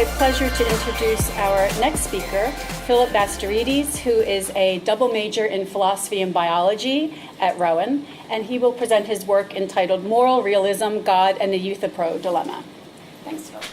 great pleasure to introduce our next speaker, Phillip Mastoridis, who is a double major in philosophy and biology at Rowan, and he will present his work entitled Moral Realism, God and the Euthyphro Dilemma. Thanks, Phillip.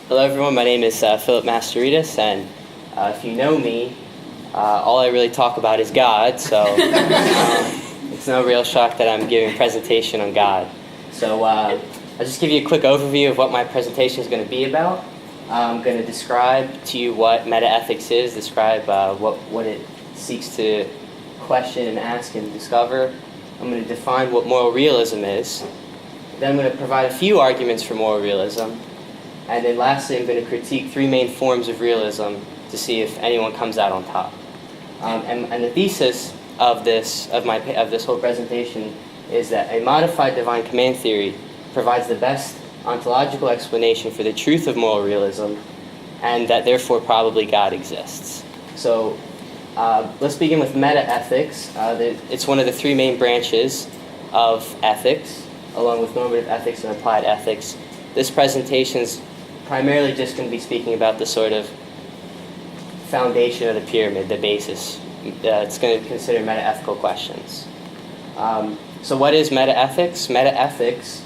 Hello everyone, my name is Phillip Mastoridis, and if you know me, all I really talk about is God, so it's no real shock that I'm giving a presentation on God. So I'll just give you a quick overview of what my presentation is going to be about. I'm going to describe to you what metaethics is, describe what it seeks to question and ask and discover. I'm going to define what moral realism is. Then I'm going to provide a few arguments for moral realism. And then lastly, I'm going to critique three main forms of realism to see if anyone comes out on top. And the thesis of this whole presentation is that a modified divine command theory provides the best ontological explanation for the truth of moral realism, and that therefore probably God exists. So let's begin with metaethics. It's one of the three main branches of ethics, along with normative ethics and applied ethics. This presentation is primarily just going to be speaking about the sort of foundation of the pyramid, the basis. It's going to consider metaethical questions. So what is metaethics? Metaethics,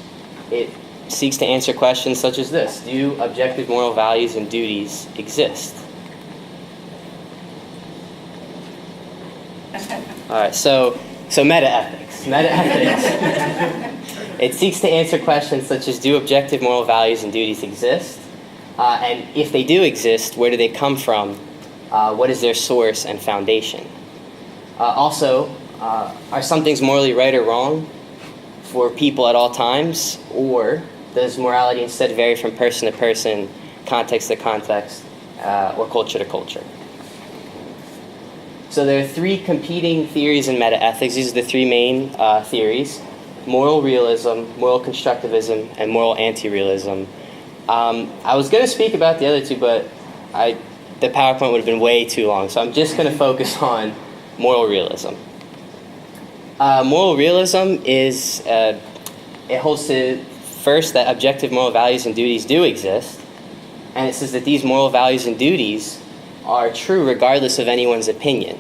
it seeks to answer questions such as this. Do objective moral values and duties exist? All right, so metaethics. Metaethics. It seeks to answer questions such as, do objective moral values and duties exist? And if they do exist, where do they come from? What is their source and foundation? Also, are some things morally right or wrong for people at all times? Or does morality instead vary from person to person, context to context, or culture to culture? So there are three competing theories in metaethics. These are the three main theories: moral realism, moral constructivism, and moral anti-realism. I was going to speak about the other two, but the PowerPoint would have been way too long, so I'm just going to focus on moral realism. Moral realism is, it holds to, first, that objective moral values and duties do exist, and it says that these moral values and duties are true regardless of anyone's opinion.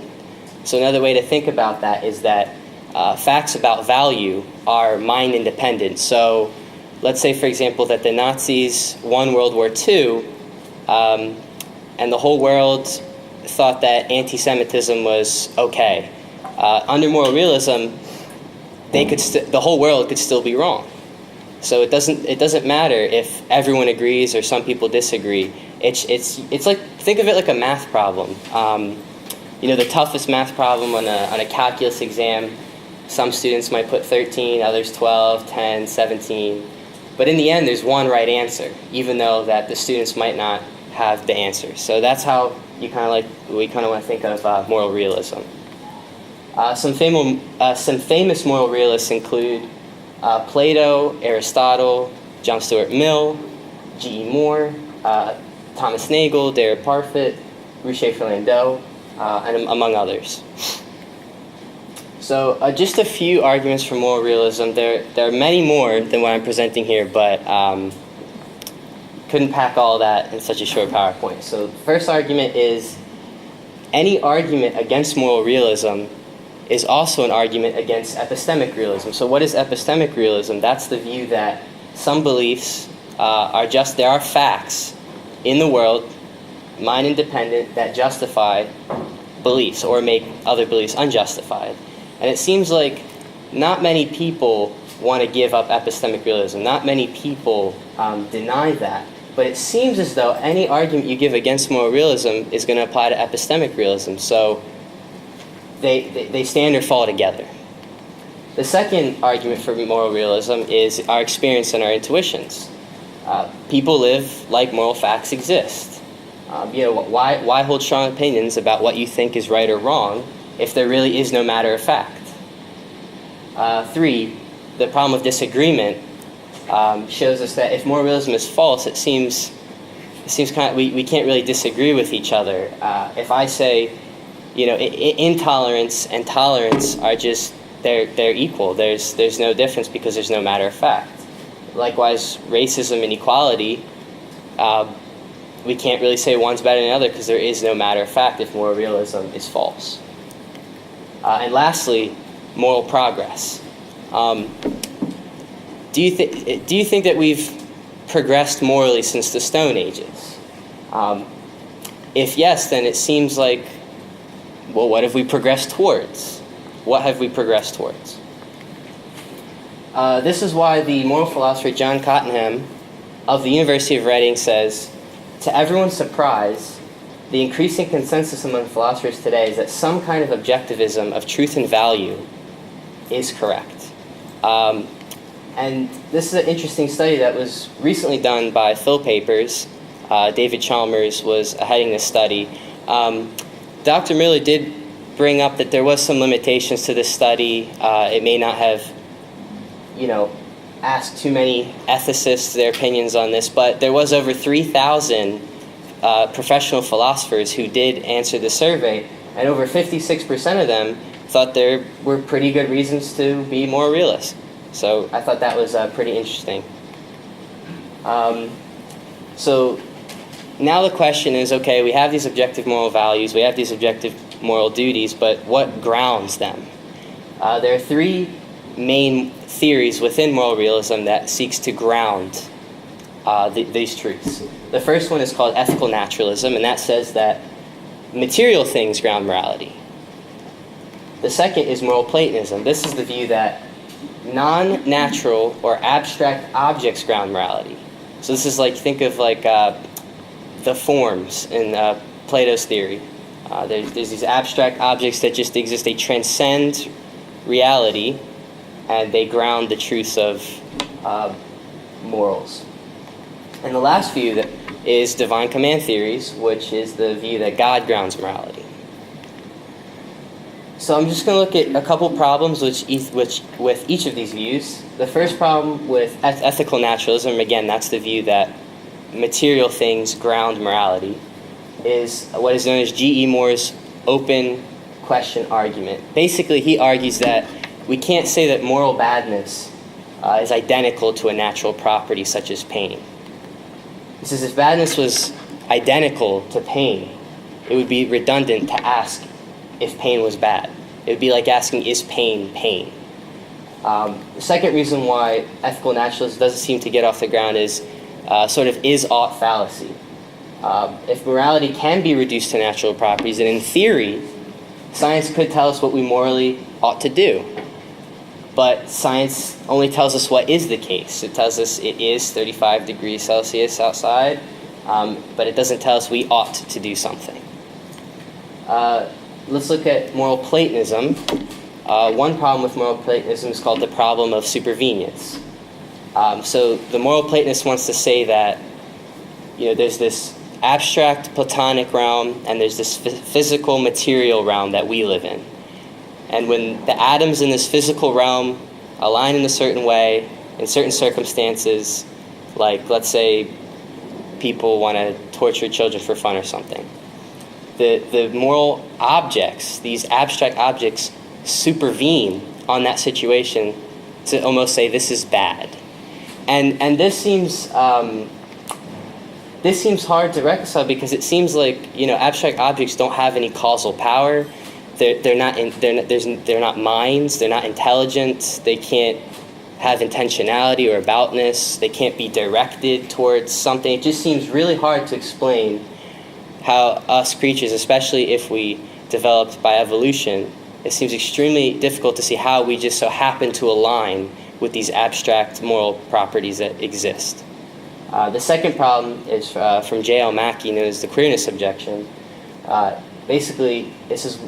So another way to think about that is that facts about value are mind independent. So let's say, for example, that the Nazis won World War II, and the whole world thought that anti-Semitism was okay. Under moral realism, the whole world could still be wrong. So it doesn't matter if everyone agrees or some people disagree. It's like, think of it like a math problem. The toughest math problem on a calculus exam, some students might put 13, others 12, 10, 17. But in the end, there's one right answer, even though that the students might not have the answer. So that's how we kind of want to think of moral realism. Some famous moral realists include Plato, Aristotle, John Stuart Mill, G.E. Moore, Thomas Nagel, Derek Parfit, Rouchet Fernando, and among others. So just a few arguments for moral realism. There are many more than what I'm presenting here, but couldn't pack all that in such a short PowerPoint. So the first argument is, any argument against moral realism is also an argument against epistemic realism. So what is epistemic realism? That's the view that some beliefs there are facts in the world, mind independent, that justify beliefs or make other beliefs unjustified. And it seems like not many people want to give up epistemic realism. Not many people deny that. But it seems as though any argument you give against moral realism is going to apply to epistemic realism. So they stand or fall together. The second argument for moral realism is our experience and our intuitions. People live like moral facts exist. Why hold strong opinions about what you think is right or wrong if there really is no matter of fact? 3, the problem of disagreement shows us that if moral realism is false, it seems kind of we can't really disagree with each other. If I say, intolerance and tolerance are just they're equal. There's no difference because there's no matter of fact. likewise, racism and equality, we can't really say one's better than the other because there is no matter of fact if moral realism is false. And lastly, moral progress. Do you think that we've progressed morally since the Stone Ages? If yes, then it seems like, well, what have we progressed towards? What have we progressed towards? This is why the moral philosopher John Cottenham of the University of Reading says, to everyone's surprise, the increasing consensus among philosophers today is that some kind of objectivism of truth and value is correct. And this is an interesting study that was recently done by Phil Papers. David Chalmers was heading this study. Dr. Miller did bring up that there was some limitations to this study. It may not have, asked too many ethicists their opinions on this, but there was over 3,000 professional philosophers who did answer the survey, and over 56% of them thought there were pretty good reasons to be more realist. So I thought that was pretty interesting. So now the question is, okay, we have these objective moral values, we have these objective moral duties, but what grounds them? There are three main theories within moral realism that seeks to ground these truths. The first one is called ethical naturalism, and that says that material things ground morality. The second is moral Platonism. This is the view that non-natural or abstract objects ground morality. So this is like, think of like the forms in Plato's theory. There's these abstract objects that just exist. They transcend reality, and they ground the truths of morals. And the last view that is divine command theories, which is the view that God grounds morality. So I'm just going to look at a couple problems with each of these views. The first problem with ethical naturalism, again, that's the view that material things ground morality, is what is known as G.E. Moore's open question argument. Basically, he argues that we can't say that moral badness is identical to a natural property such as pain. He says if badness was identical to pain, it would be redundant to ask if pain was bad. It would be like asking, is pain pain? The second reason why ethical naturalism doesn't seem to get off the ground is sort of is-ought fallacy. If morality can be reduced to natural properties, then in theory, science could tell us what we morally ought to do. But science only tells us what is the case. It tells us it is 35 degrees Celsius outside, but it doesn't tell us we ought to do something. Let's look at moral Platonism. One problem with moral Platonism is called the problem of supervenience. So the moral Platonist wants to say that there's this abstract Platonic realm and there's this physical material realm that we live in. And when the atoms in this physical realm align in a certain way, in certain circumstances, like let's say people want to torture children for fun or something, the moral objects, these abstract objects, supervene on that situation to almost say this is bad. And this seems hard to reconcile because it seems like abstract objects don't have any causal power. They're not minds. They're not intelligent. They can't have intentionality or aboutness. They can't be directed towards something. It just seems really hard to explain how us creatures, especially if we developed by evolution, it seems extremely difficult to see how we just so happen to align with these abstract moral properties that exist. The second problem is from J.L. Mackie, known as the queerness objection. Basically, this is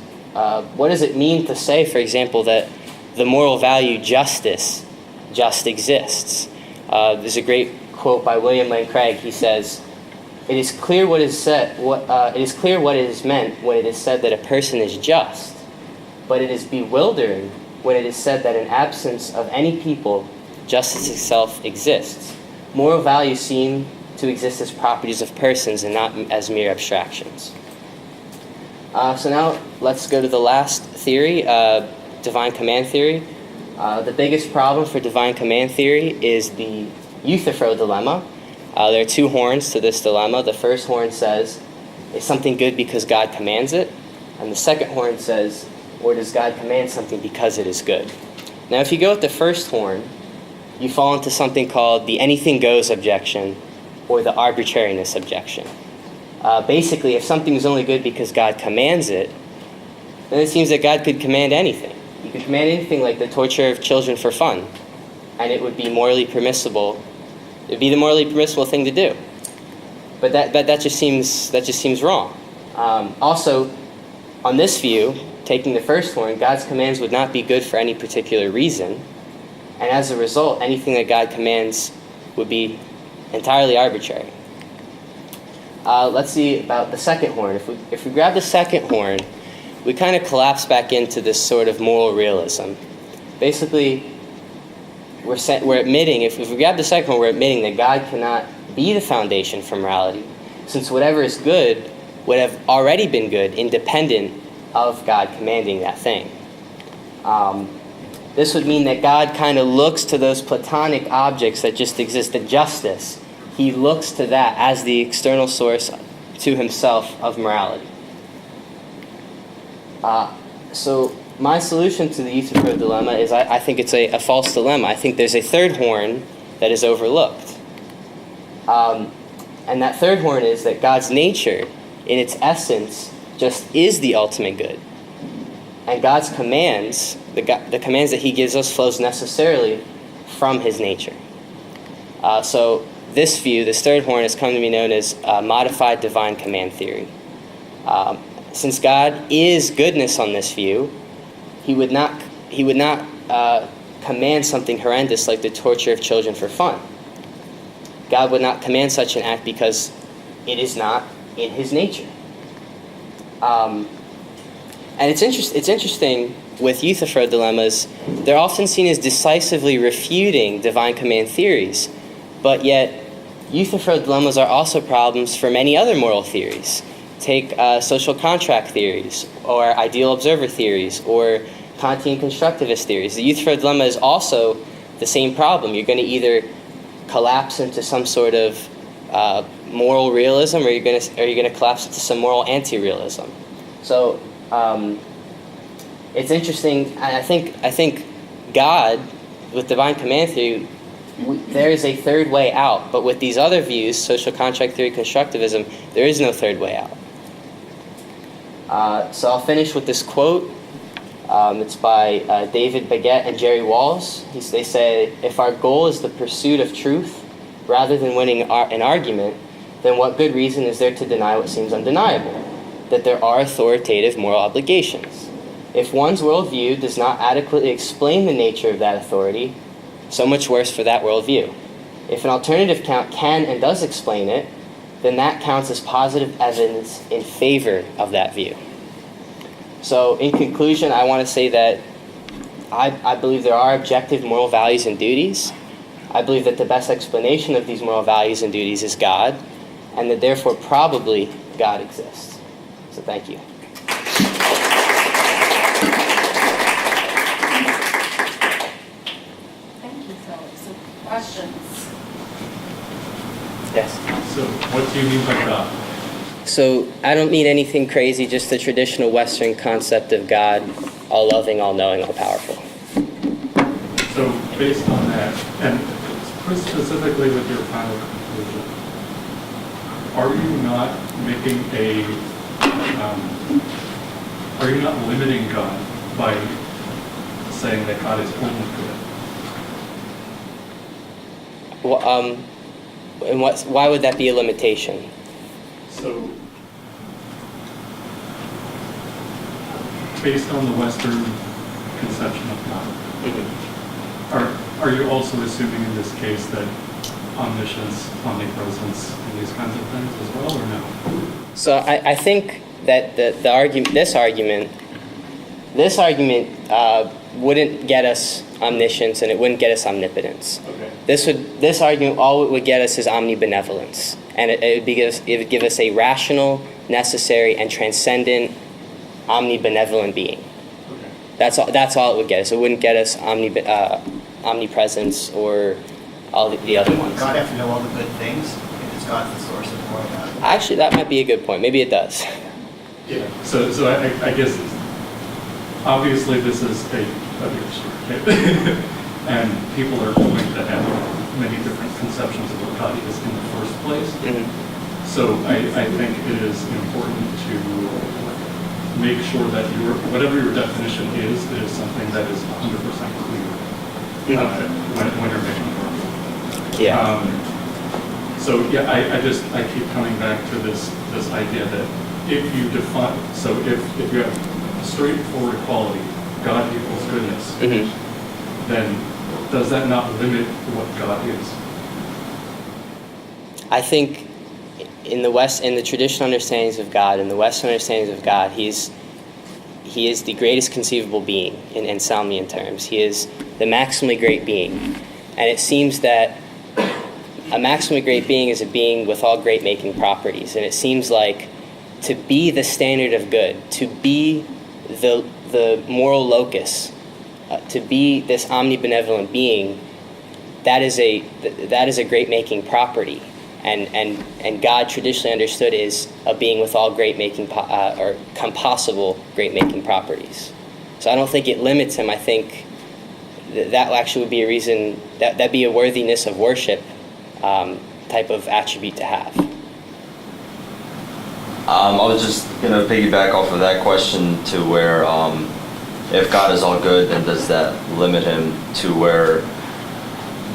what does it mean to say, for example, that the moral value justice just exists? There's a great quote by William Lane Craig. He says, "It is clear what is said. It is clear what is meant when it is said that a person is just, but it is bewildering when it is said that in absence of any people, justice itself exists. Moral values seem to exist as properties of persons and not as mere abstractions." So now let's go to the last theory, divine command theory. The biggest problem for divine command theory is the Euthyphro dilemma. There are two horns to this dilemma. The first horn says, is something good because God commands it? And the second horn says, or does God command something because it is good? Now, if you go with the first horn, you fall into something called the anything goes objection or the arbitrariness objection. Basically, if something is only good because God commands it, then it seems that God could command anything. He could command anything like the torture of children for fun, and it would be morally permissible. It would be the morally permissible thing to do. But that just seems wrong. Also, on this view, taking the first horn, God's commands would not be good for any particular reason, and as a result, anything that God commands would be entirely arbitrary. Let's see about the second horn. If we grab the second horn, we kind of collapse back into this sort of moral realism. Basically, we're admitting, if we grab the second horn, we're admitting that God cannot be the foundation for morality, since whatever is good would have already been good, independent of God commanding that thing. This would mean that God kind of looks to those Platonic objects that just exist, the justice. He looks to that as the external source to himself of morality. So my solution to the Euthyphro dilemma is I think it's a false dilemma. I think there's a third horn that is overlooked. And that third horn is that God's nature, in its essence, just is the ultimate good. And God's commands, the commands that he gives us, flows necessarily from his nature. So this view, this third horn, has come to be known as modified divine command theory. Since God is goodness on this view, he would not command something horrendous like the torture of children for fun. God would not command such an act because it is not in his nature. And it's interesting with Euthyphro dilemmas, they're often seen as decisively refuting divine command theories, but yet Euthyphro dilemmas are also problems for many other moral theories. Take social contract theories, or ideal observer theories, or Kantian constructivist theories. The Euthyphro dilemma is also the same problem. You're going to either collapse into some sort of moral realism, or you're going to collapse into some moral anti-realism. So it's interesting. I think God, with divine command theory, there is a third way out. But with these other views, social contract theory, constructivism, there is no third way out. So I'll finish with this quote. It's by David Baguette and Jerry Walls. They say, if our goal is the pursuit of truth rather than winning an argument, then what good reason is there to deny what seems undeniable? That there are authoritative moral obligations. If one's worldview does not adequately explain the nature of that authority, so much worse for that worldview. If an alternative count can and does explain it, then that counts as positive evidence in favor of that view. So in conclusion, I want to say that I believe there are objective moral values and duties. I believe that the best explanation of these moral values and duties is God, and that therefore probably God exists. So thank you. Thank you, Phillip. So questions? Yes. So what do you mean by God? So I don't mean anything crazy, just the traditional Western concept of God, all-loving, all-knowing, all-powerful. So based on that, and specifically with your final conclusion, are you not making are you not limiting God by saying that God is only good? Well, and why would that be a limitation? So, based on the Western conception of God, Mm-hmm. are you also assuming in this case that omniscience, omnipresence, and these kinds of things as well, or no? So I think that this argument wouldn't get us omniscience, and it wouldn't get us omnipotence. Okay. This argument, all it would get us is omnibenevolence, and it would give us a rational, necessary, and transcendent, omnibenevolent being. Okay. That's all it would get us. It wouldn't get us omnipresence or all the other ones. God have to know all the good things if it's God's the source of moral value. Actually, that might be a good point. Maybe it does. Yeah. So I guess obviously this is a big story, and people are going to have many different conceptions of what God is in the first place. Mhm. So I think it is important to make sure that whatever your definition is something that is 100% clear when you're making it. Yeah. So yeah, I keep coming back to this idea that if you define, so if you have a straightforward equality, God equals goodness, Mhm. then does that not limit what God is? I think in the traditional understandings of God, in the Western understandings of God, he is the greatest conceivable being in Salmian terms. He is the maximally great being. And it seems that a maximally great being is a being with all great making properties. And it seems like to be the standard of good, to be the moral locus, to be this omnibenevolent being, that is a great making property. And God traditionally understood is a being with all great making or compossible great making properties. So I don't think it limits him. I think that actually would be a reason that'd be a worthiness of worship type of attribute to have. I was just gonna piggyback off of that question to where if God is all good, then does that limit him to where?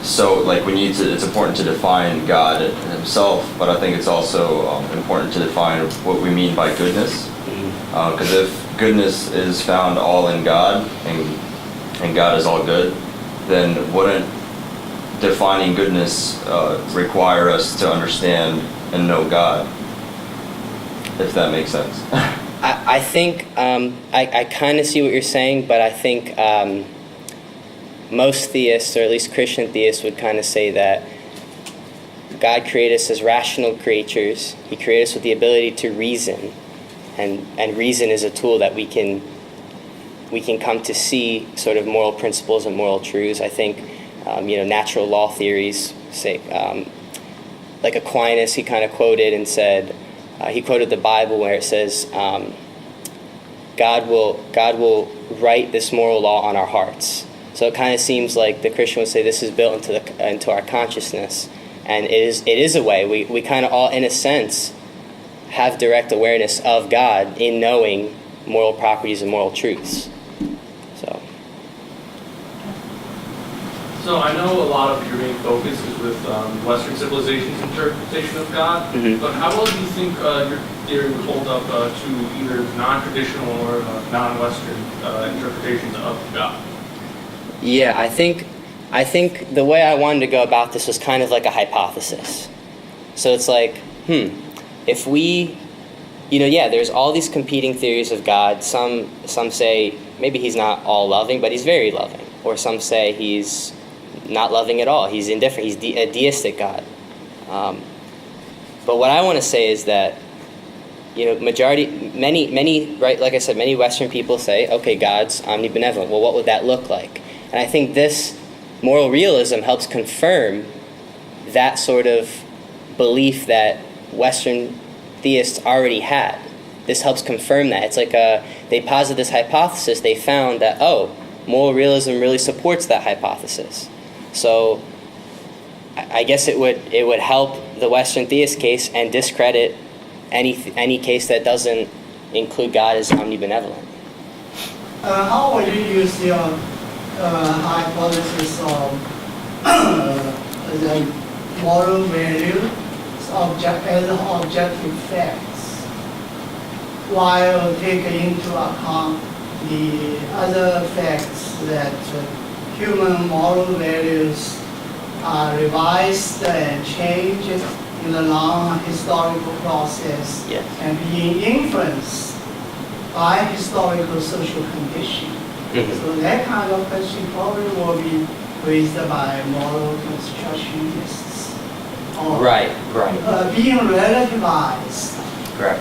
So, like, it's important to define God himself, but I think it's also important to define what we mean by goodness. Because if goodness is found all in God, and God is all good, then wouldn't defining goodness require us to understand and know God? If that makes sense. I think I kind of see what you're saying, but I think most theists, or at least Christian theists, would kind of say that God created us as rational creatures. He created us with the ability to reason, and reason is a tool that we can come to see sort of moral principles and moral truths. I think natural law theories say, like Aquinas, he kind of quoted and said, he quoted the Bible where it says, God will write this moral law on our hearts. So it kind of seems like the Christian would say this is built into our consciousness, and it is a way we kind of all, in a sense, have direct awareness of God in knowing moral properties and moral truths. So I know a lot of your main focus is with Western civilization's interpretation of God, but how well do you think your theory would hold up to either non-traditional or non-Western interpretations of God? Yeah, I think the way I wanted to go about this was kind of like a hypothesis. So it's like, if we, there's all these competing theories of God. Some say maybe he's not all loving, but he's very loving. Or some say he's not loving at all. He's indifferent. He's a deistic God. But what I want to say is that, many, right, like I said, many Western people say, okay, God's omnibenevolent. Well, what would that look like? And I think this moral realism helps confirm that sort of belief that Western theists already had. This helps confirm that. It's like they posit this hypothesis. They found that, moral realism really supports that hypothesis. So I guess it would help the Western theist case and discredit any case that doesn't include God as omnibenevolent. How would you use your hypothesis of the moral value as objective facts, while taking into account the other facts that human moral values are revised and changed in the long historical process, Yes. and being influenced by historical social conditions? So that kind of question probably will be raised by moral constructionists, or Right. being relativized. Correct.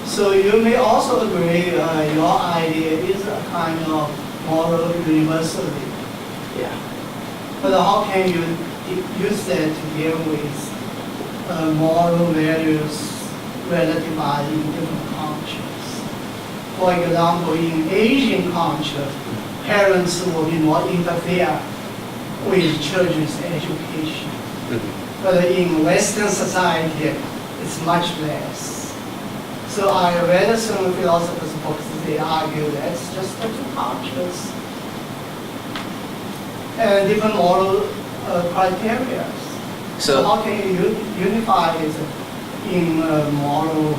So you may also agree your idea is a kind of moral universality. Yeah. But how can you you said to deal with moral values relativized in different cultures. For example, in Asian culture, parents will be more interfere with children's education. But in Western society, it's much less. So I read some philosophers' books, they argue that it's just the two cultures and different moral criteria. So how can you unify it in moral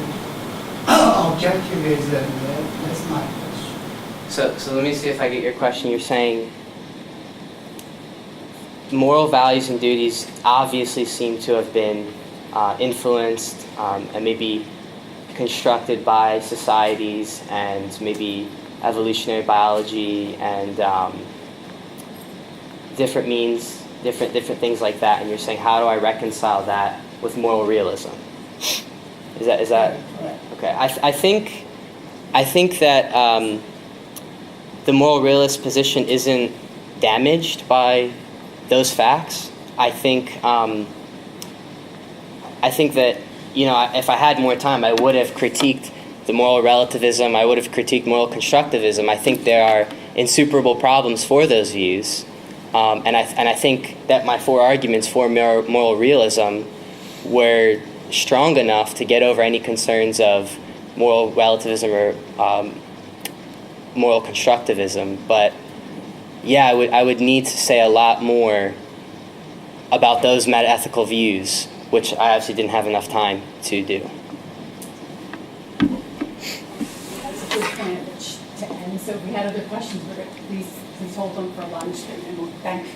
objectivism? That's my question. So let me see if I get your question. You're saying moral values and duties obviously seem to have been influenced and maybe constructed by societies and maybe evolutionary biology and different means, different things like that. And you're saying, how do I reconcile that with moral realism? Is that okay? I think that the moral realist position isn't damaged by those facts. I think that, you know, if I had more time, I would have critiqued the moral relativism. I would have critiqued moral constructivism. I think there are insuperable problems for those views, and I think that my 4 arguments for moral realism were strong enough to get over any concerns of moral relativism or moral constructivism. But yeah, I would need to say a lot more about those metaethical views, which I actually didn't have enough time to do. That's a good point at which to end. So if we had other questions, please hold them for lunch, and we'll thank you.